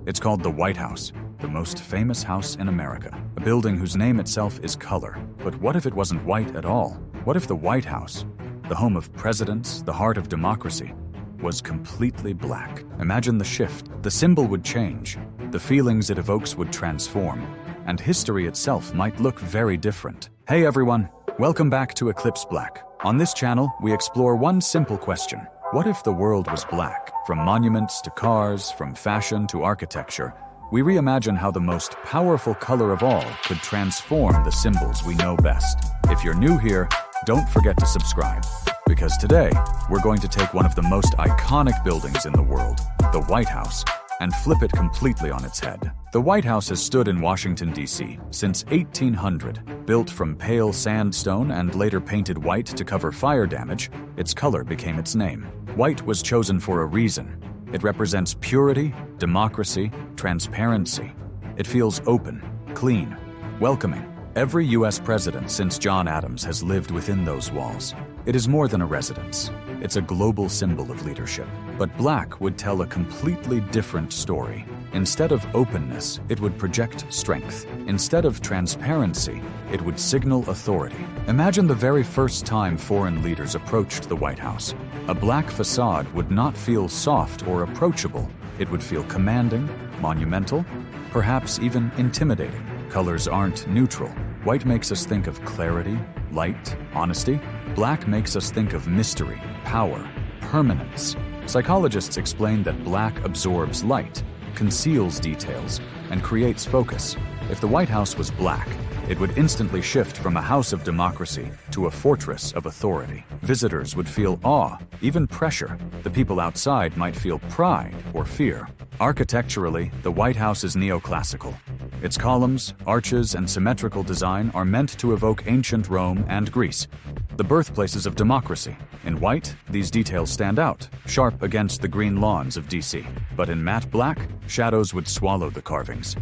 It's called the White House, the most famous house in America. A building whose name itself is color. But what if it wasn't white at all? What if the White House, the home of presidents, the heart of democracy, was completely black? Imagine the shift. The symbol would change. The feelings it evokes would transform. And history itself might look very different. Hey everyone, welcome back to Eclipse Black. On this channel, we explore one simple question. What if the world was black? From monuments to cars, from fashion to architecture, we reimagine how the most powerful color of all could transform the symbols we know best. If you're new here, don't forget to subscribe, because today we're going to take one of the most iconic buildings in the world, the White House, and flip it completely on its head. The White House has stood in Washington, D.C. since 1800. Built from pale sandstone and later painted white to cover fire damage, its color became its name. White was chosen for a reason. It represents purity, democracy, transparency. It feels open, clean, welcoming. Every U.S. president since John Adams has lived within those walls. It is more than a residence. It's a global symbol of leadership. But black would tell a completely different story. Instead of openness, it would project strength. Instead of transparency, it would signal authority. Imagine the very first time foreign leaders approached the White House. A black facade would not feel soft or approachable. It would feel commanding, monumental, perhaps even intimidating. Colors aren't neutral. White makes us think of clarity, light, honesty. Black makes us think of mystery, power, permanence. Psychologists explain that black absorbs light, conceals details, and creates focus. If the White House was black, it would instantly shift from a house of democracy to a fortress of authority. Visitors would feel awe, even pressure. The people outside might feel pride or fear. Architecturally, the White House is neoclassical. Its columns, arches, and symmetrical design are meant to evoke ancient Rome and Greece, the birthplaces of democracy. In white, these details stand out, sharp against the green lawns of DC. But in matte black, shadows would swallow the carvings.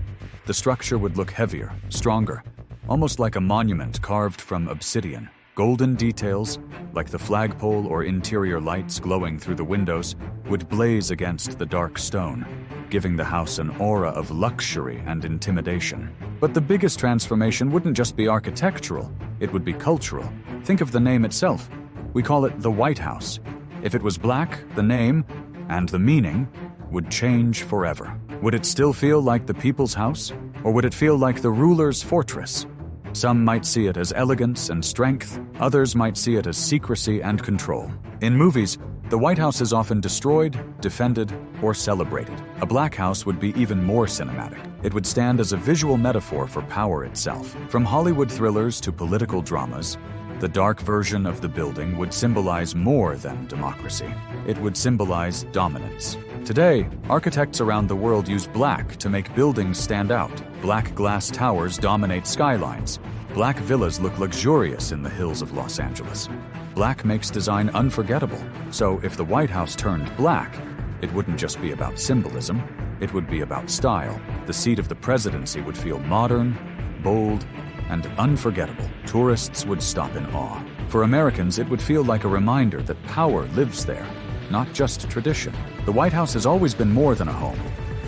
The structure would look heavier, stronger, almost like a monument carved from obsidian. Golden details, like the flagpole or interior lights glowing through the windows, would blaze against the dark stone, giving the house an aura of luxury and intimidation. But the biggest transformation wouldn't just be architectural, it would be cultural. Think of the name itself. We call it the White House. If it was black, the name and the meaning would change forever. Would it still feel like the people's house? Or would it feel like the ruler's fortress? Some might see it as elegance and strength, others might see it as secrecy and control. In movies, the White House is often destroyed, defended, or celebrated. A black house would be even more cinematic. It would stand as a visual metaphor for power itself. From Hollywood thrillers to political dramas, the dark version of the building would symbolize more than democracy. It would symbolize dominance. Today, architects around the world use black to make buildings stand out. Black glass towers dominate skylines. Black villas look luxurious in the hills of Los Angeles. Black makes design unforgettable. So if the White House turned black, it wouldn't just be about symbolism, it would be about style. The seat of the presidency would feel modern, bold, and unforgettable. Tourists would stop in awe. For Americans, it would feel like a reminder that power lives there, not just tradition. The White House has always been more than a home.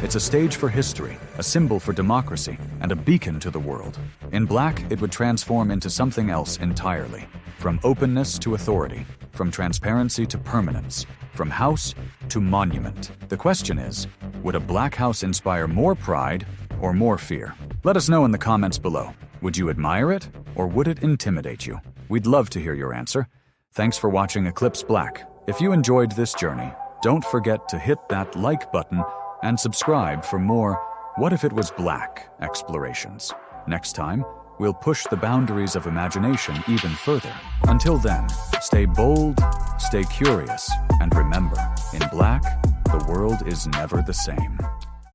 It's a stage for history, a symbol for democracy, and a beacon to the world. In black, it would transform into something else entirely. From openness to authority, from transparency to permanence, from house to monument. The question is, would a black house inspire more pride or more fear? Let us know in the comments below. Would you admire it, or would it intimidate you? We'd love to hear your answer. Thanks for watching Eclipse Black. If you enjoyed this journey, don't forget to hit that like button and subscribe for more What If It Was Black explorations. Next time, we'll push the boundaries of imagination even further. Until then, stay bold, stay curious, and remember, in black, the world is never the same.